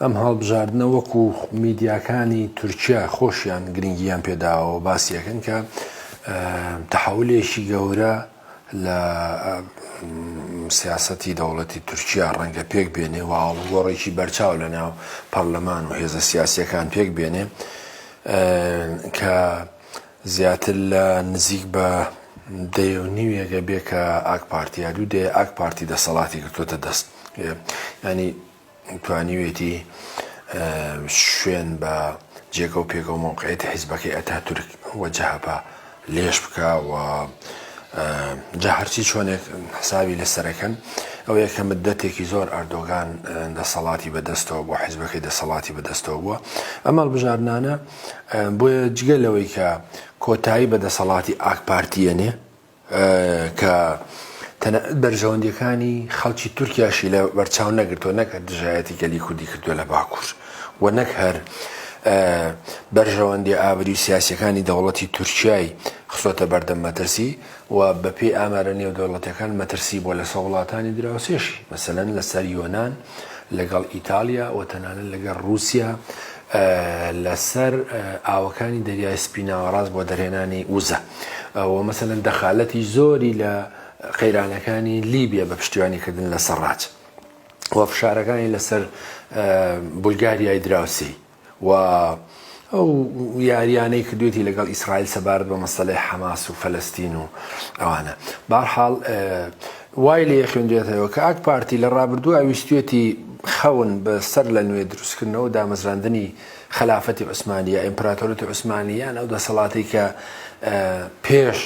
ئەم هەڵبژاردنە وەکو میدیاکانی تورکیا خۆشیان گرنگیان پێداوە و باسیەکەن کە تەحولێکی گەورە لە سیاسەتی دەوڵەتی تورکیا ڕەنگە پێک بێنێ و هەڵگۆڕێکی بەرچاو لە ناو پەرلەمان و هێزە سیاسیەکان پێک بێنێ کە زیاتر لە نزیک بە دەیەونیوێگە بێ کە ئاک پارتیا دوو دێ ئاک پارتی دەسەڵاتی کردوتە دەست ینی توانیوێتی شوێن بە جێگە و پێگە و موقعیت حیزبەکەی ئەتاتورک وەجەهەپە لێش بکە و جا هەرچی چۆنێک حسابی لەسەرەکەن ئەو یەکە مدەتێکی زۆر ئەردۆغان دەسەڵاتی بەدەستەوە بۆ حیزبەکەی دەسەڵاتی بەدەستەوە بووە ئەمە هەڵبژاردنانە بۆیە جگە لەوەی کە کۆتایی بەدەسەڵاتی ئاک پارتیەنێ کە بەرژەوەندیەکانی خەڵکی تورکیاشی لە بەرچاو نەگرتووە نەک دژایەتی گەلی کوردی کردووە لە باکوور و نەک هەر بەرژەوەندی ئابووری سیاسیەکانی دەوڵەتی تورکیای خسۆتە بەردەم مەترسی و بەپێی ئامارە نێو دەوڵەتەکان مەترسی بۆ لە وڵاتانی دراوسێشی مەسەلەن لەسەر یۆنان لەگەڵ ئیتالیا و تەنانەت لەگەڵ رووسیا لەسەر ئاوەکانی دەریای سپیناوەڕاست بۆ دەرهێنانی وزە و مەسەلەن دەخالەتی زۆری لە قەیرانەکانی لیبیا بە پشتیوانیکردن لەسەر ڕاج و فشارەکانی لەسەر بولگاریای دراوسی و ئەو یاریانەی کردوێتی لەگەڵ ئیسرائیل سەبارەت بە مەسەلەی حەماس و فەلەستین و ئەوانە بەهەرحاڵ وای لێ خوێندوێتەوە کە ئاک پارتی لە ڕابردووە ویستوێتی خەون بەسەر لە نوێ دروستکردنەوە و دامەزراندنی خلافەتی عوسمانی یا ئیمپراتۆریەتی عوسمانییان ئەو دەسەڵاتی کە پێش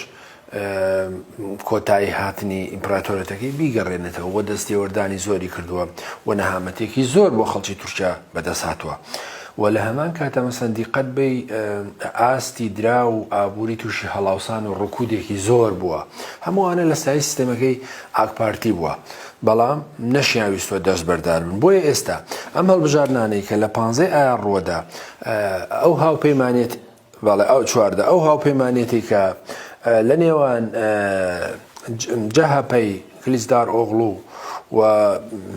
کۆتایی هاتنی ئیمپراتۆرەتەکەی بیگەڕێنێتەوە وە دەستی وەردانی زۆری کردووە و نەهامەتێکی زۆر بۆ خەڵکی تورکیا بەدەست هاتووە و لە هەمان کاتە مەسەندی قەت بەی ئاستی درا و ئابووری تووشی هەڵاوسان و ڕکودێکی زۆر بووە هەمووانە لە سای سیستەمەکەی ئاک پارتی بووە بەڵام نەشیاویستوە دەست بەردار بن بۆیە ئێستا ئەم هەڵبژاردنانەی کە لە 15 ئایار ڕۆدا ئەو هاوپەیمانێت بەڵێ ئەو چواردە ئەو هاوپەیمانێتی کە لە نێوان جەهەپەی کلیسدار ئۆغڵو و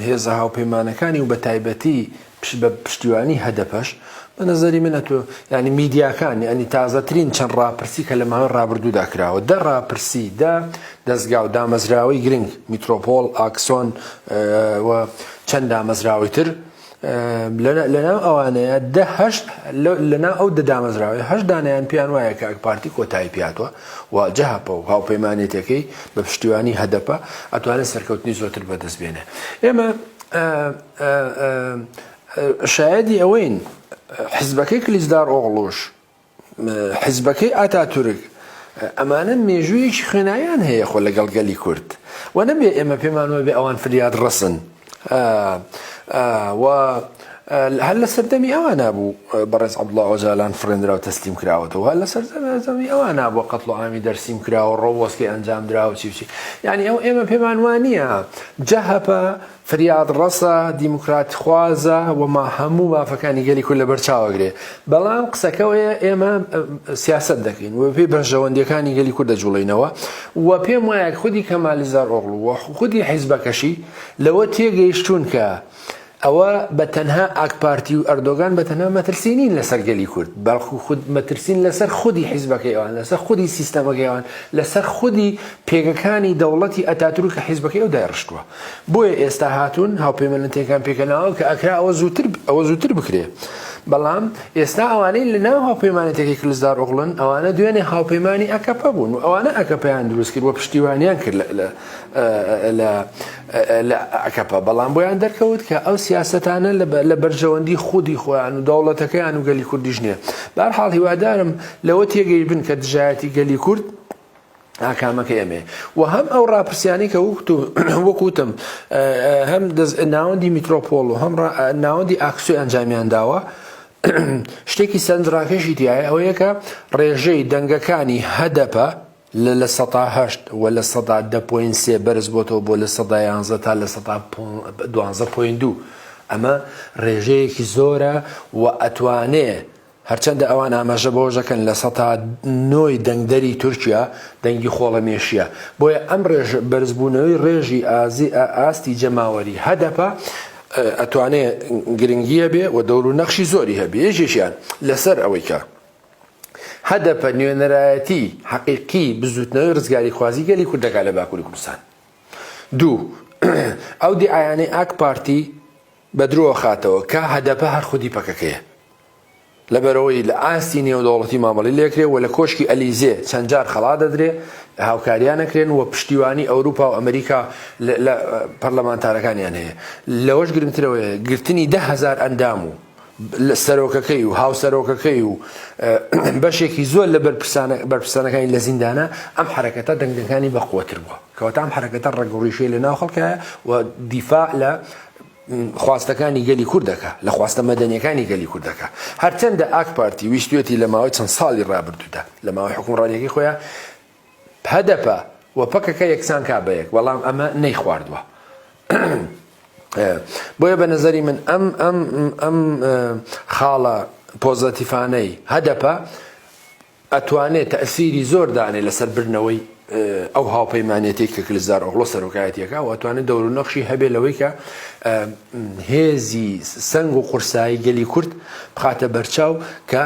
هێزە هاوپەیمانەکانی و بە تایبەتی بە پشتیوانی هەدەپەش بە نەزەری منەتۆ ینی میدیاکان ینی تازەترین چەند ڕاپرسی کە لە ماوەی ڕابردوودا کراوە دە ڕاپرسی دە دەستگا و دامەزراوەی گرنگ میترۆپۆل ئاکسۆن و چەند دامەزراوی تر لەناو ئەوانەیە لەناو ئەو دەدامەزراوی هەشت دانیان پیان وایە کە ئاک پارتی کۆتایی پیاتوە و جەهەپە و هاوپەیمانێتەکەی بە پشتیوانی هەدەپە ئەتوانێت سەرکەوتنی زۆرتر بەدەست بێنێ ئێمە شایەدی ئەوەین حیزبەکەی کلیسدار ئۆغڵوش حیزبەکەی ئاتاتورک ئەمانە مێژوویەکی خوێنایان هەیە خۆ لەگەڵ گەلی کورد و نەبێ ئێمە پێمانەوە بێ ئەوان فریاد ڕەسن و هەر لە سەردەمی ئەوان نابوو بەڕێز عەبدوڵڵا ئۆجالان فڕێنرا و تەسلیم کراوەتەوە هەر لە سەردەمی ئەوان نابووە قەتڵ و عامی دەرسیم کراوە ڕۆبۆسکی ئەنجام دراوە چی یعنی ئەو ئێمە پێمان وانییە جەهەپە فریاد ڕەسە دیموکرات خوازە وما هەموو مافەکانی گەلی کورد لە بەرچاوەگرێ بەڵام قسەکەوەیە ئێمە سیاسەت دەکەین و پێی بەرژەوەندیەکانی گەلی کورد دەجوڵینەوە و پێم وایە خودی کەمالیزار ئۆغڵو و خودی حیزبەکەشی لەوە تێگەیشتوون کە ئەوە بە تەنها ئاک پارتی و ئەردۆغان بە تەنها مەترسینین لەسەر گەلی کورد بەڵکو خود مەترسین لەسەر خودی حیزبەکەی ئەوان لەسەر خودی سیستەمەکەی ئەوان لەسەر خودی پێگەکانی دەوڵەتی ئەتاتورک کە حیزبەکەی ئەو دایڕشتووە بۆیە ئێستا هاتوون هاوپەیمانەتەکان پێکەناوە کە ئەکرا ئەوە زووتر بکرێ بەڵام ئێستا ئەوانەی لە ناو هاوپەیمانەتێکی کلیسدار ئۆغڵن ئەوانە دوێنێ هاوپەیمانی ئەکەپە بوون و ئەوانە ئەکەپەیان دروست کرد و پشتیوانیان کرد لە ئەکەپە بەڵام بۆیان دەرکەوت کە ئەو سیاسەتانە لە بەرژەوەندی خودی خۆیان و دەوڵەتەکەیان و گەلی کوردیش نییە بەهەرحاڵ هیوادارم لەوە تێگەی بن کە دژایەتی گەلی کورد ئاکامەکە ئەمێ و هەم ئەو ڕاپرسیانی کە وەکوتم هەم ناوەندی میترۆپۆڵ و هەم ناوەندی ئاکسۆی ئەنجامیان داوە شتێکی سەرنجڕاکێشی تایە ئەوەیە کە ڕێژەی دەنگەکانی هەدەپە لە ١٨ و لە ١٠.3 بەرز بۆتەوە بۆ لە ١١ تا لە 12.2 ئەمە ڕێژەیەکی زۆرە و ئەتوانێ هەرچەندە ئەوان ئاماژە بەوەژەکەن لە ١٩ دەنگدەری تورکیا دەنگی خۆڵەمێشیە بۆیە ئەم بەرزبوونەوەی ڕێژی ئاستی جەماوەری هەدەپە ئەتوانێ گرنگیە بێ و دەور و نەخشی زۆری هەبێ. یەکێکیان لەسەر ئەوەی کە هەدەفە نوێنەرایەتی حەقیقی بزوتنەوەی ڕزگاری خوازی گەلی کوردەکە لە باکووری کوردستان. دوو، ئەو دیعایانەی ئاک پارتی بە درۆ خاتەوە کە هەدەفە هەر خودی پەکەکەیە لەبەرەوەی لە ئاستی نێودەوڵەتی مامەڵی لێکرێ و لە کۆشکی ئەلیزێ چەند جار خەڵا دەدرێ هاوکاریان نەکرێن و پشتیوانی ئەوروپا و ئەمریکا لە پەرلەمانتارەکانیان هەیە. لەوەش گرنگترەوەیە گرتنی 10,000 ئەندام و سەرۆکەکەی و هاوسەرۆکەکەی و بەشێکی زۆر لە بەرپرسانەکانی لە زیندانە ئەم حرەکەتە دەنگەکانی بەقوتر بووە کەواتە ئەم حرەکەتە ڕێگەڕیشەی لە ناو خەڵکایە و دیفاع لە خواستەکانی گەلی کوردەکە لە خواستە مەدەنیەکانی گەلی کوردەکە. هەرچەندە ئاک پارتی ویستوێتی لە ماوەی چەند ساڵی ڕابردوودا لە ماوەی حکومڕانیەکەی خۆیان هەدەفە و پەکەکە یەکسان کا بەیەک، بەڵام ئەمە نەیخواردووە. بۆیە بە نەزەری من ئەم خاڵە پۆزەتیفانەی هەدەفە ئەتوانێت تەئسیری زۆر دانێ لەسەر برنەوەی ئەو هاوپەیمانێتی کە کلیزدار ئۆغڵۆ سەرۆکایەتیەکە و ئەتوانێت دەور و نەخشی هەبێ لەوەی کە هێزی سنگ و قورسایی گەلی کورد بخاتە بەرچاو کە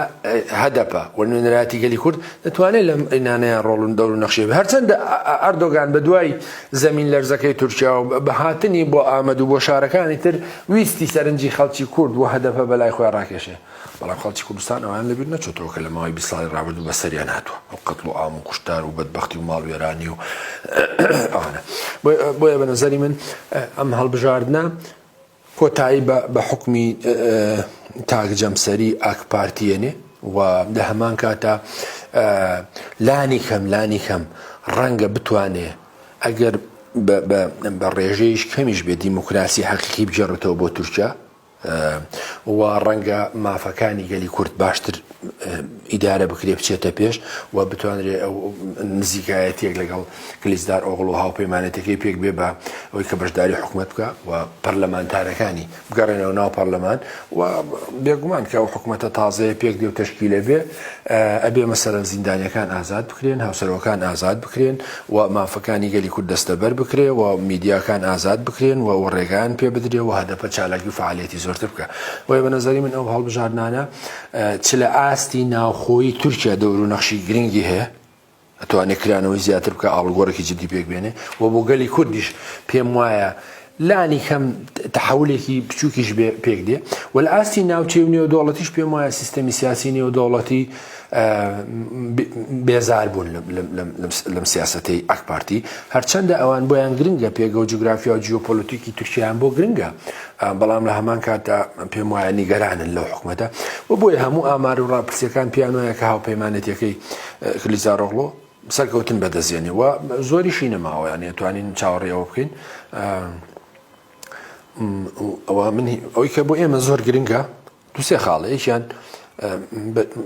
هەدەفە و نوێنەرایەتی گەلی کورد دەتوانێت لەم ئینانەیان ڕۆڵ دەور و نەخشی بێ. هەرچەندە ئەردۆگان بە دوای زەمین لەرزەکەی تورکیا و بەهاتنی بۆ ئامەد و بۆ شارەکانی تر ویستی سەرنجی خەڵکی کورد و هەدەفە بەلای خۆیان ڕاکێشێ، بەڵام خەڵکی کوردستان ئەویان لەبیر نەچۆتەوە کە لە ماوەی 20 ساڵی ڕابردوو بەسەریان هاتووە ئەو قەتڵ و ئام و کوشتار و بەدبەختی و ماڵوێرانی و ئەوانە. بۆیە بە نەزەری من ئەم هەڵبژاردنە کۆتایی بە حکمی تاک جەمسەری ئاک پارتیەنێ و لە هەمان کاتە لانی کەم ڕەنگە بتوانێ ئەگەر بە ڕێژەیەش کەمیش بێ دیموکراسی حەقیقی بگەڕێتەوە بۆ تورکیا و ڕەنگە مافەکانی گەلی کورد باشتر ئیدارە بکرێ بچێتە پێش و بتوانرێ ئەو نزیکایەتێک لەگەڵ کلیزدار ئۆغڵ و هاوپەیمانێتەکەی پێک بێ بە ئەوەی کە بەشداری حکوومەت بکە و پەرلەمانتارەکانی بگەڕێنەوە ناو پەرلەمان و بێگومان کە ئەو حکوومەتە تازەیە پێک دێ و تەشکیلە بێ ئەبێ مەسەلەن زیندانیەکان ئازاد بکرێن، هاوسەرۆکان ئازاد بکرێن و مافەکانی گەلی کورد دەستەبەر بکرێ و میدیاکان ئازاد بکرێن و ڕێگان پێ بدرێ و هەدەفە چالاکی و فعالیەتی زۆرتر بکە. وەیە بە نەزەری من ئەو هەڵبژاردنانە چ لە ئاستی ناوخۆیی تورکیا دەور و نەخشی گرنگی هەیە ئەتوانێت کرانەوەی زیاتر بکە ئاڵگۆڕێکی جدی پێک بێنێ و بۆ گەلی کوردیش پێم وایە لانی کەم تەحولێکی بچووکیش پێک دێ و لە ئاستی ناوچەی و نێودەوڵەتیش پێم وایە سیستەمی سیاسی نێودەوڵەتی بێزار بوون لەم سیاسەتەی ئاک پارتی هەرچەندە ئەوان بۆیان گرنگە پێگە و جوگرافیا و جیۆپۆلیتیکی تورکیایان بۆ گرنگە، بەڵام لە هەمان کاتدا پێم وایە نیگەرانن لەو حکوومەتە و بۆیە هەموو ئامار و ڕاپرسیەکان پیان وایە کە هاوپەیمانێتیەکەی کلیزدار ئۆغڵۆ سەرکەوتن بەدەستێنێ و زۆریشی نەماوە، یانێ توانین چاوەڕێ ئەوە بکەین. ئەوە من ئەوەی کە بۆ ئێمە زۆر گرنگە دووسێ خاڵە، یەکیان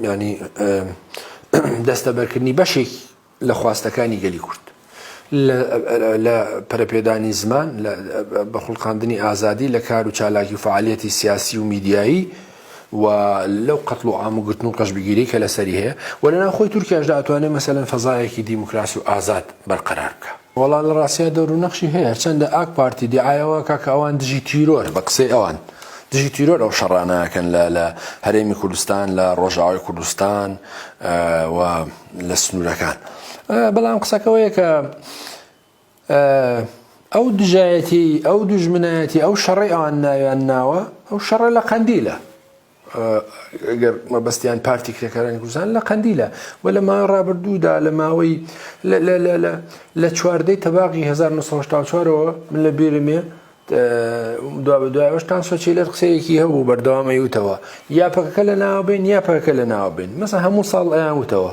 ینی دەستەبەرکردنی بەشێک لە خواستەکانی گەلی کورد لە پەرەپێدانی زمان بە خوڵقاندنی ئازادی لە کار و چالاکی و فعالیەتی سیاسی و میدیایی و لەو قەتڵ و ئام و گرتن و قەشبگیری کە لەسەری هەیە و لە ناوخۆی تورکیاش دەتوانێت مەسەلەن فەزایەکی دیموکراسی و ئازاد بەرقەرار بکە. وەڵام لە ڕاستیە دەور و نەخشی هەیە، هەرچەندە ئاک پارتی دیعایەوە کاکە ئەوان دژی تیرۆر بە قسەی ئەوان دژی تیرۆر ئەو شەڕانەکەن لە هەرێمی کوردستان لە ڕۆژاوای کوردستان و لە سنوورەکان، بەڵام قسەکەوەیە کە ئەو دژایەتی ئەو دوژمنایەتی ئەو شەڕی ئەوان ناویان ناوە ئەو شەڕە لە قەندیلە ئەگەر مەبەستیان پارتی کرێکارانی کوردستان لە قەندیلە و لە ماوەی ڕابردوودا لە ماوەی لە چواردەی تەباقی 1984ەوە من لە بیرمێ دوا بە دوایەوەشتان سۆچی لەر قسەیەکی هەبوو بەردەوام ئەیوتەوە یا پەکەکە لە ناوە بین یا پەکەکە لە ناوە بین، مەسە هەموو ساڵ ئەیان وتەوە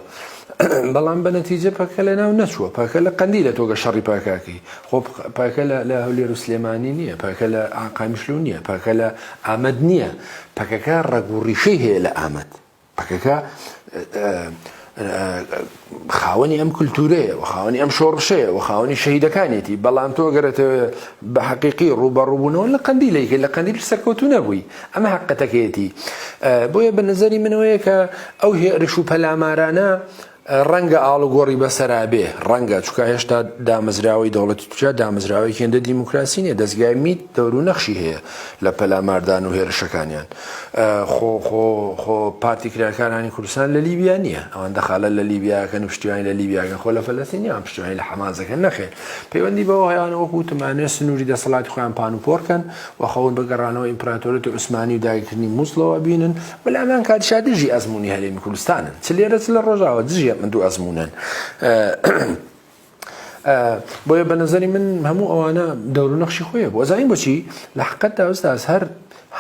بەڵام بە نەتیجە پەکە لە ناو نەچووە، پەکە لە قەندیلە تۆگە شەڕی پاکاکی خۆ پەکە لە هەولێر و سلێمانی نییە، پەکە لە ئاقامیشلو نییە، پەکە لە ئامەد نییە، پەکەکە ڕەگ و ڕیشەی هەیە لە ئامەد، پەکەکە خاوەنی ئەم کولتورەیە و خاوەنی ئەم شۆڕشەیە و خاوەنی شەهیدەکانێتی، بەڵام تۆ گەرێتەوە بە حەقیقی ڕوبەڕووبوونەوە لە قەندیلەیەکە لە قەندیل سەرکەوتوو نەبووی، ئەمە حەقەتەکەیەتی. بۆیە بە نەزەری منەوەیە کە ئەو هێرش و پەلامارانە ڕەنگە ئاڵوگۆڕی بەسەرا بێ ڕەنگە چکە هێشتا دامەزراوەی دەوڵەتی تورکیا دامەزراوەی هێندە دیموکراسی نیە دەستگای میت دەور و نەخشی هەیە لە پەلاماردان و هێرشەکانیان خۆ پارتی کراکارانی کوردستان لە لیبیا نییە ئەوان دەخالە لە لیبیاکەن و پشتیوانی لە لیبیاکەن خۆ لە فەلەستینیان پشتیوانی لە حەمازەکەن نەخێن پەیوەندی بەوە هەیەوە وەکو تمانێت سنووری دەسەڵاتی خۆیان پانوپۆرکەن و خەون بەگەڕانەوە ئیمپراتۆریەتی عوسمانی و داگیرکردنی مووسڵەوە بینن بەلامان کاتیشا دژی ئەزمموی هەرێمی کوردستانن چ لێرە چ لە ڕۆژاوە دژی من دوو ئەزمونن بۆیە بە نظری من هەموو ئەوانە دەور و نەخشی خۆیە بۆ زانین بۆچی لە حقیقەتدا ئەستاس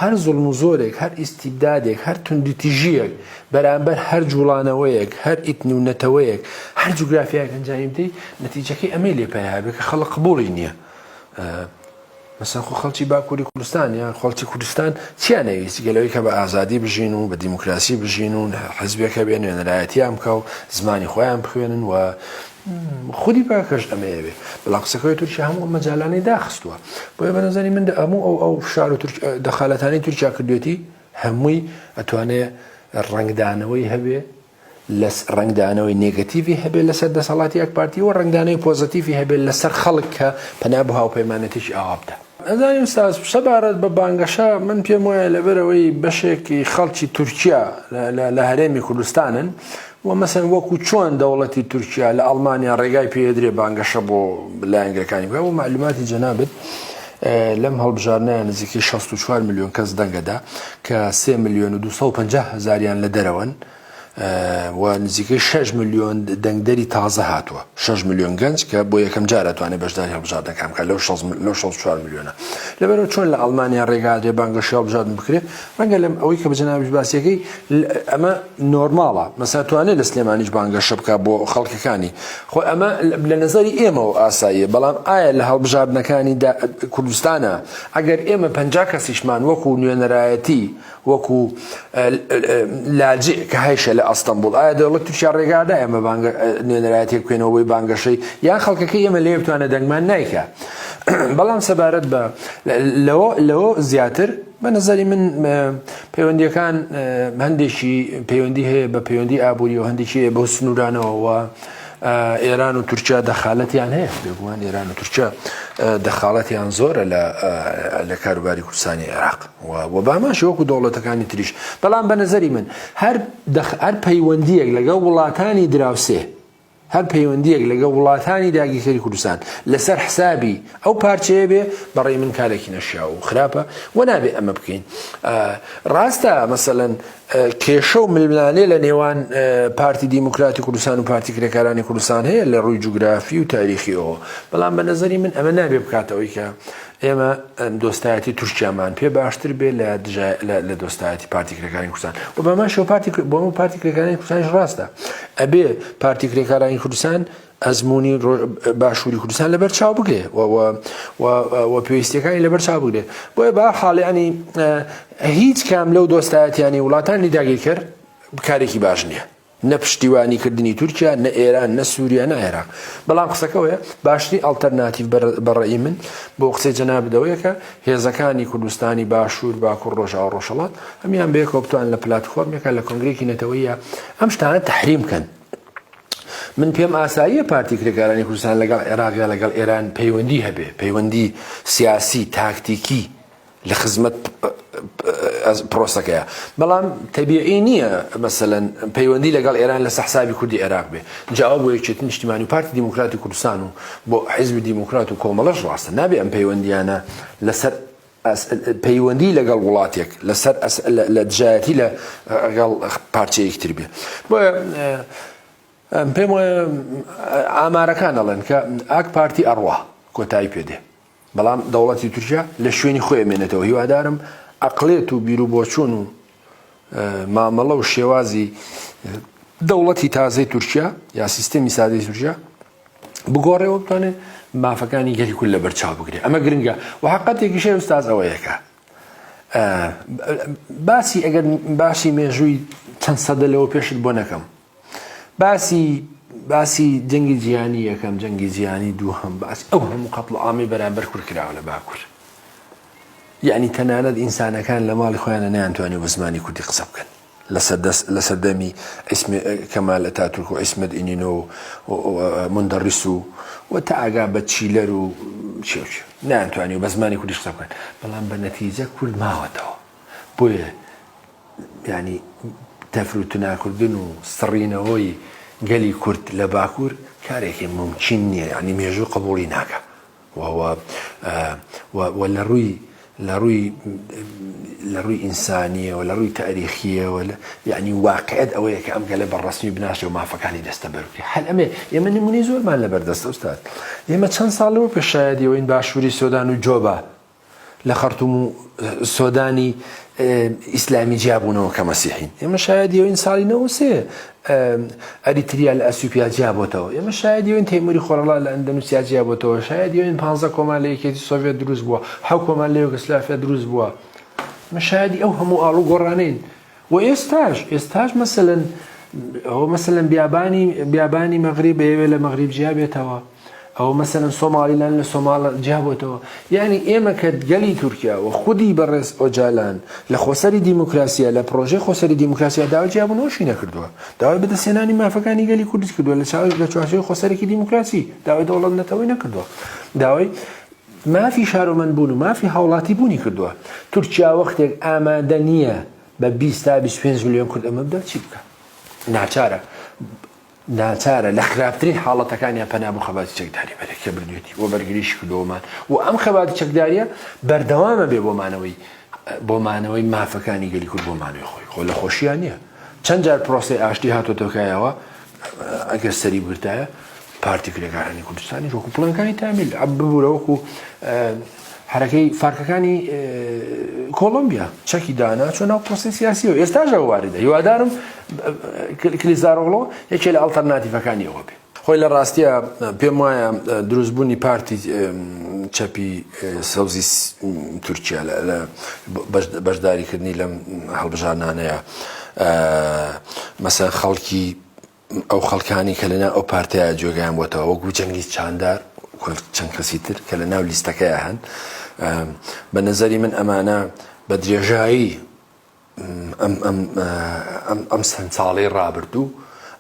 هەر زوڵم و زۆرێک هەر ئیستیبدادێک هەر توندتیژیەک بەرامبەر هەر جوڵانەوەیەک هەر ئیتنی و نەتەوەیەک هەر جوگرافیاک ئەنجامیدەی نەتیجەکەی ئەمەی لێ پێیا بێ کە خەڵک قبوڵی نییە مثلا خۆ خەڵکی باکووری کوردستان یان خەڵکی کوردستان چیان نەویست گەلەوەی کە بە ئازادی بژین و بە دیموکراسی بژین و حزبێکە بێن وێنەرایەتیان بکە و زمانی خۆیان بخوێنن و خودی باکەش ئەمەیە بێ بەڵام قسەکەی تورکیا هەموو مەجالانەی داخستووە بۆیە بە نەزانی من هەموو ئەو فشار و دەخالەتانی تورکیا کردوێتی هەمووی ئەتوانێت ڕنگدانەوەی هەبێ لەس ڕنگدانەوەی نێگەتیڤی هەبێ لەسەر دەسەڵاتی یەک پارتی و ڕنگدانەوەی پۆزتیڤی هەبێ لەسەر خەڵک کە پەنا بە هاوپەیمانەتیشی ئاوا بدە ئەزانین ئوستاز سەبارەت بە بانگەشە من پێم وایە لەبەرەوەی بەشێکی خەڵکی تورکیا لە هەرێمی کوردستانن و مەسەن وەکو چۆن دەوڵەتی تورکیا لە ئەڵمانیا ڕێگای پێدرێ بانگەشە بۆ لایەنگەکانی بکە و معلوماتی جەنابەت لەم هەڵبژارنەیە نزیکەی 64 میلیۆن کەس دەنگەدا کە 3 میلیۆن و 250 هەزاریان لە دەرەوەن و نزیکەی 6 میلیۆن دەنگدەری تازە هاتووە 6 میلیۆن گەنج کە بۆ یەکەم جارە توانێت بەشداری هەڵبژاردنەکان بکات لەو 64 میلیۆنە لەبەرەوە چۆن لە ئەڵمانیا ڕێگادرێ بانگەشی هەڵبژاردن بکرێت ڕەنگە لەم ئەوەی کە بە جەنابیش باسیەکەی ئەمە نۆرماڵە مەسا توانێت لە سلێمانیش بانگەشە بکات بۆ خەڵکەکانی خۆ ئەمە لە نەزەری ئێمەوە ئاساییە بەڵام ئایا لە هەڵبژاردنەکانی کوردستانە ئەگەر ئێمە 50 کەسیشمان وەکو نوێنەرایەتی وەکو لاجئ کە هایشە لە ئەستەمبوڵ ئایا دەوڵەت تورکیا ڕێگادا ئێمە نوێنەرایەتی بکوێنەوەی بانگەشەی یان خەڵکەکەی ئێمە لێ بتوانە دەنگمان نایکە بەڵام سەبارەت بە لەوە زیاتر بە نەزەری من پەیوەندیەکان هەندێکی پەیوەندی هەیە بە پەیوەندی ئابووری و هەندێکی هەیە بۆ سنوورانەوە ئێران و تورکیا دەخالەتیان هەیە بێگومان ئێران و تورکیا دەخالەتیان زۆرە لە کاروباری کوردستانی عێراق و باماشی وەکو دەوڵەتەکانی تریش بەڵام بە نەزەری من هەر پەیوەندیەک لەگەڵ وڵاتانی دراوسێ هەر پەیوەندیەک لەگەڵ وڵاتانی داگیرکەری کوردستان لەسەر حسابی ئەو پارچەیە بێ بەڕێی من کارێکی نەشیاو و خراپە و نابێ ئەمە بکەین ڕاستە مەسەلەن کێشە و ململانێ لە نێوان پارتی دیموکراتی کوردستان و پارتی کرێکارانی کوردستان هەیە لە ڕووی جوگرافی و تاریخیەوە بەڵام بە نەزەری من ئەمە نابێ بکاتەوەی کە ئێمە دۆستایەتی تورکیامان پێ باشتر بێ لە دۆستایەتی پارتی کرێکارانی کوردستان و بەماشەوە بۆ پارتی کرێکارانی کوردستانیش ڕاستە ئەبێ پارتی کرێکارانی کوردستان ئەزمموی باشووری کوردستان لەبەر چاو بگرێ و پێویستیەکانی لەبەر چاو بگرێ بۆیە با حاڵیانی هیچ کام لەو دۆستایەتیانی وڵاتانی داگیرکرد کارێکی باش نییە نە پشتیوانی کردنی تورکیا نە ئێران نە سووریا نە عێراق بەڵام قسەکەوەیە باشترین ئەڵتەرناتیڤ بەڕێی من بۆ قسەی جەنابدەوەیە کە هێزەکانی کوردستانی باشوور باکوور ڕۆژاو ڕۆژهەڵات هەمیان بەیەکەوە بتوان لە پلاتفۆرمێکە لە کۆنگرێکی نەتەوەیە ئەم شتانە تەحریم بکەن من پێم ئاساییە پارتی کرێکارانی کوردستان لەگەڵ عێراق یا لەگەڵ ئێران پەیوەندی هەبێ پەیوەندی سیاسی تاکتیکی لە خزمەت پرۆسەکەیە بەڵام تەبیعی نییە مەسەلەن پەیوەندی لەگەڵ ئێران لە سەحسابی کوردی عێراق بێ جاواب بۆ یەکێتی نیشتیمانی و پارتی دیموکراتی کوردستان و بۆ حیزبی دیموکرات و کۆمەڵەش ڕاستە نابێ ئەم پەیوەندیانە لەسەر پەیوەندی لەگەڵ وڵاتێک لەسەر لە دژایەتی لەگەڵ پارچەیەکتر بێ بۆیە پێم وایە ئامارەکان دەڵێن کە ئاک پارتی ئەڕوا کۆتایی پێدێ بەڵام دەوڵەتی تورکیا لە شوێنی خۆی مێنێتەوە هیوادارم ئەقلێت و بیرروبۆچوون و مامەڵە و شێوازی دەوڵەتی تازەی تورکیا یا سیستەمی سادەی تورکیا بگۆڕێەوە بتوانێت مافەکانی گەری کول لەبەر چاو بگرێ ئەمە گرنگە و حقیقەتێکی شێ ئوستاز ئەوەیەکە باسی ئەگەر باسی مێژووی چەند سەدە لەوە پێشت بۆ نەکەم باسی جەنگی جیهانی یەکەم جەنگی جیهانی دووهەم باسی ئەو هەموو قەتڵ عامی بەرامبەر کورد کراوە لە باکوور یعنی تەنانەت ئینسانەکان لە ماڵی خۆیانە نەیانتوانی بە زمانی کوردی قسە بکەن لسردمي اسم كمال اتاتورك وعصمت انينو ومندرسو وتعاقا بتشيلرو شوش نعم تواني وبزماني كل شيء كان بلان بالنتيجة كل ما وتو بويه يعني تفروتنا كردنو سرينا وي قالي كرد لباكور كاريك ممكن يعني ميجو قبولي ناكا وهو ولا روي إنسانية ولا روي تاريخية ولا يعني واقعية أو كأم قال بالرسمي بناشي وما فكاني دستبر حل أمي يمن منيزور ما لبردست أستاذ يما كان صالوا بالشهادة وين باشوري السودان وجوبا لخرطوم السوداني إسلامي جابونه كمسيحيين يما شهادة وين صالينا وسه أريتريا الأثيوبيا جابوته يما شهادة وين تيموري خورلا الأندونيسيا جابوته شهادة وين بانزا كومالي كيتي السوفيت دروز بوا حكومة اليوغوسلافيا دروز بوا مشاهدي أوهم قالوا قرانين وإستاج مثلا هو مثلا بياباني مغربي ولا مغرب جابتها أو مثلا صومالي لان الصومال جابته يعني إيما كتقلي تركيا وخدي برس أوجالان لخسر ديمقراطية لبروجي خسر ديمقراطية داوي جابونه وشي نكردوها داوي بدا سناني ما فكاني قالي كردس كردوها لشاشي خسر كي ديمقراطي داوي دولة نتوي نكردوها داوي ما في شارو من بونو ما في حولاتي بوني كردوها تركيا وقتك آمادنية ب20 تا 25 مليون كرد أما بدأت شي بكا ناچارە لە خراپترین حاڵەتەکانیان پەنا بۆ خەباتی چەکداری بەرەکە بردوێتی وە بەرگریش کردومان و ئەم خەباتی چەکداریە بەردەوامە بێ بۆمانەوەی مافەکانی گەلی کورد بۆمانەوەی خۆی لە خۆشییان نییە چەند جار پرۆسی ئاشتی هاتۆتەکایەوە ئەگەر سەری بگرتایە پارتی کرێکارانی کوردستانی وەکو پڵەنەکانی تامیل ببوورە وەکو حرەکەی فارکەکانی کۆلۆمبیا چەکی دانا چۆن ناو پرۆسی سیاسیەوە ئێستاژ ئەوە واردە هیوادارم کلیزاڕۆغڵۆ یەکێ لە ئەڵتەرناتیڤەکانی ئەوە بێ خۆی لە ڕاستیە پێم وایە دروستبوونی پارتی چەپی سەوزی تورکیا لە بەشداریکردنی لەم هەڵبژارنانەیە مەسەڵەن خەڵکی ئەو خەڵکانی کە لەناو ئەو پارتیایە جێگەیان بۆتەوە وەکو جەنگی چاندار چەند کەسی تر کە لە ناو لیستەکەیە هەن بە نەزەری من ئەمانە بە درێژایی ئەم چەند ساڵەی ڕابردوو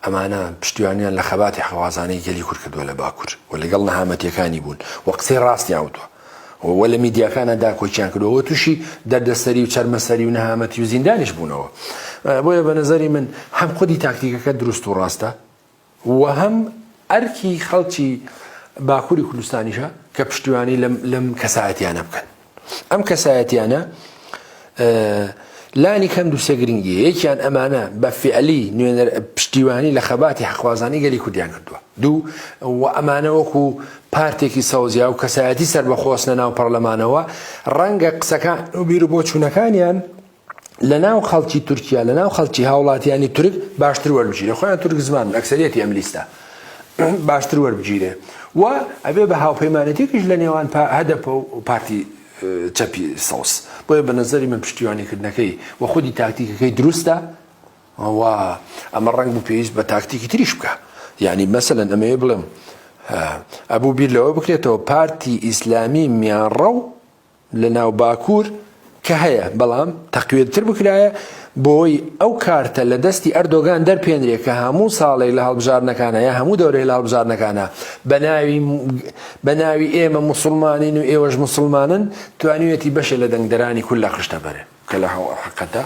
ئەمانە پشتیوانیان لە خەباتی حەوازانەی گەلی کورد کردووە لە باکوور و لەگەڵ نەهامەتیەکانی بوون و قسەی ڕاستیان وتووە و لە میدیاکانەدا کۆچیان کردەوە تووشی دەردەسەری و چەرمەسەری و نەهامەتی و زیندانیش بوونەوە بۆیە بە نەزەری من هەم خودی تاکتیکەکە دروست و ڕاستە و هەم ئەرکی خەڵکی باکووری کوردستانیشە کە پشتیوانی لەم کەسایەتیانە بکەن ئەم کەسایەتیانە لانی کەم دووسێ گرنگی یەکیان ئەمانە بە فعلی نوێنەر پشتیوانی لە خەباتی حەقوازانی گەلی کوردیان کردووە دوو و ئەمانە وەکو پارتێکی سەوزیا و کەسایەتی سەربەخۆستنە ناو پەرلەمانەوە ڕەنگە قسەکان و بیر و بۆچوونەکانیان لە ناو خەڵکی تورکیا لە ناو خەڵکی هاوڵاتیانی تورک باشتر وەربگیرێ خۆیان تورک زمان ئەکسەریەتی ئەم لیستە باشتر وەربگیرێ و ئەبێ بە هاوپەیمانەتێکیش لە نێوان هەدەپە و پارتی چەپی سەوز بۆیە بە نەزەری من پشتیوانیکردنەکەی و خودی تاکتیکەکەی دروستە و ئەمە ڕەنگ بوو پێویست بە تاکتیکی تریش بکە یعنی مەسەلەن ئەمەیە بڵێم ئەبوو بیر لەوە بکرێتەوە پارتی ئیسلامی میانڕەو لە ناو باکوور کە هەیە بەڵام تەقوێتتر بکرایە بۆی ئەو کارتە لە دەستی ئەردۆگان دەرپێنرێ کە هەموو ساڵێک لە هەڵبژارنەکانە یا هەموو دەورەی لە هەڵبژارنەکانە بە ناوی ئێمە موسڵمانین و ئێوەش موسڵمانن توانوێتی بەشێ لە دەنگدەرانی کول لە خشتە بەرێ کە لە حەقەتە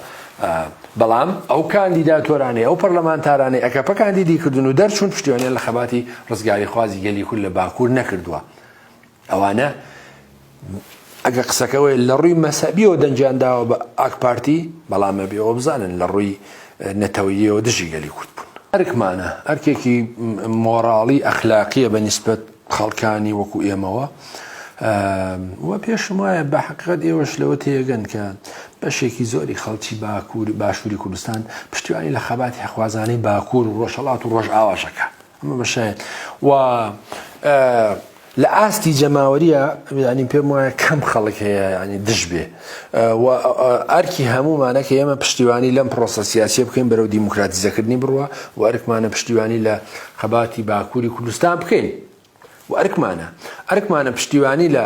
بەڵام ئەو کاندیداتۆرانەی ئەو پەرلەمانتارانەی ئەکەپە کاندیدیکردن و دەرچوون پشتیوانیان لە خەباتی ڕزگاری خوازی گەلی کول لە باکوور نەکردووە ئەوانە ئەگە قسەکەوەی لە ڕووی مەسەبیەوە دەنجانداوە بە ئاک پارتی بەڵامە بێەوە بزانن لە ڕووی نەتەوەییەوە دژی گەلی کورد بوون ئەرکمانە ئەرکێکی مۆراڵی ئەخلاقیە بە نیسبەت خەڵکانی وەکو ئێمەوە وە پێشم وایە بە حەقیقەت ئێوەش لەوە تێگەن کە بەشێکی زۆری خەڵکی باشووری کوردستان پشتیوانی لە خەباتی حەقوازانەی باکوور و ڕۆژهەڵات و ڕۆژئاواشەکە ئەمە بەشایە و لە ئاستی جەماوەریە ینی پێم وایە کەم خەڵک هەیە ینی دژ بێ و ئەرکی هەمومانە کە ئێمە پشتیوانی لەم پرۆسە سیاسیە بکەین بەرەو دیموکراتیزەکردنی بڕوە و ئەرکمانە پشتیوانی لە خەباتی باکووری کوردستان بکەین و ئەرکمانە پشتیوانی لە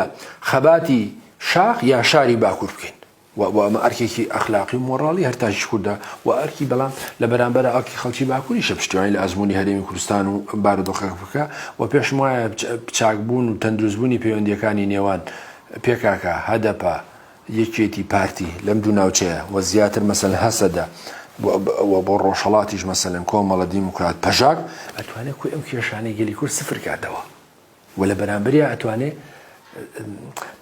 خەباتی شاخ یا شاری باکوور بکەین وما أركي أخلاقي ومورالي هرتاج كودا وأركي بلام لبران أركي خلشي باكوري شبشتوعي لأزموني هرمي كردستان وبارد خفكا وبيش ما بتشاقبون وتندرزبوني بيونديكاني نيوان بيكاكا هدفا يكيتي بارتي لم دوناوتشيا وزياتر مثلا هسدا وبروشلاتيش مثلا كومالا ديمقراط بجاك أتواني كو امكيشاني قالي كور صفر كادوا ولا برانبريا أتواني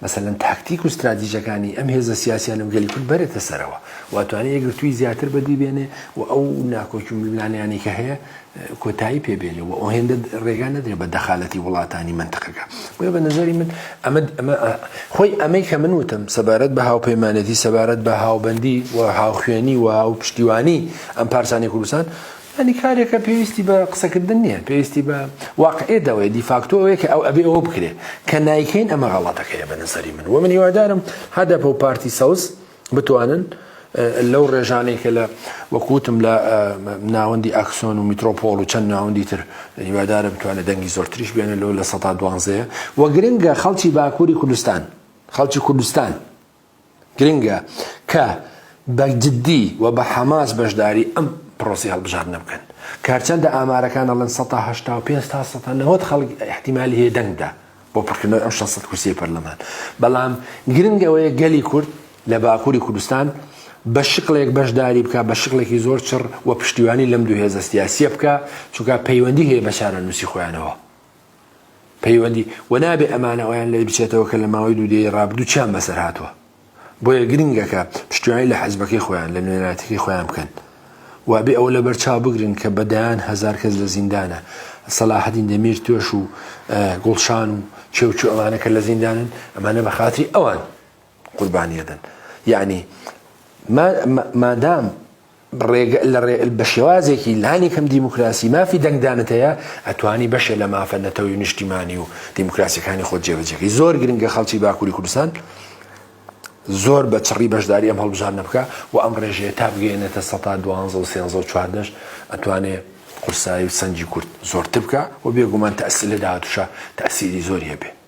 مثلا تاكتيك واستراتيجيكاني ام هيز سياسيان قال يكون بريت السروا واتواني يقدر توي زياتر بدي بينه او ناكو كم يعني كهي كوتاي بيبيني وهند ريغان دري بدخالتي ولاتاني منطقه ويبقى نظري من أما خوي امريكا من وتم سبارت بها وبيمانتي سبارت بها وبندي وها خواني وبشتيواني ام بارساني كردستان يعني كاريكا بيستي بقصة الدنيا بيستي بواقع دوي دي فاكتو او ابي او بكري كان نايكين اما غلطك يا بنصري من ومن يودارم هذا بو بارتي ساوس بتوانن لو رجعني كلا وقوتم لا ناوندي اكسون ومتروبول وكان ناوندي تر يودارم توانا دنجي زورتريش بين لو لسطا دوانزيه وغرينغا خلشي باكوري كردستان خلشي كردستان غرينغا كا بجدي وبحماس بجداري ام بروسي هالبجار نبكن كارتشان دا امارا كان لن سطا هشتا وبيستا سطا نهوت خلق احتمالي هي دنگدا بو بركنو ام شخصت كرسي برلمان بلام گرنگا ويا قالي كرد لباكوري كردستان بشكلك بجداري بكا بشكلك زور شر وبشتيواني لمدو هيزا سياسية بكا چوكا بيوندي هي بشارة نوسي خوانوا بيوندي ونابي امانة ويان اللي بيشيتو كلمة ويدو دي رابدو چان بسر هاتوا بويا گرنگا كا بشتيواني لحزبكي خوان لنويناتكي خوان بكن وابي أول برشا بقرن كبدان هزار كز لزندانه صلاح الدين دمير توشو قلشانو شو أمانة كالزندان أمانة بخاطري أوان قربان يدا يعني ما دام البشوازي كي لاني كم ديمقراسي ما في دنگدانتها أتواني بش لما فنتو ينجتماني وديمقراسي كان يخوض جيبجي زور قرنقا خلشي باكوري كردستان زور بتشري بجداري ام هالبجار نبكا وامر رجع تابقينا تستطاع دوانزا وسينزا وشواردش اتواني قرصاي وسنجي كرد زور تبكا وبيقوم ان تأثير لدهاتوشا تأثيري زور يبي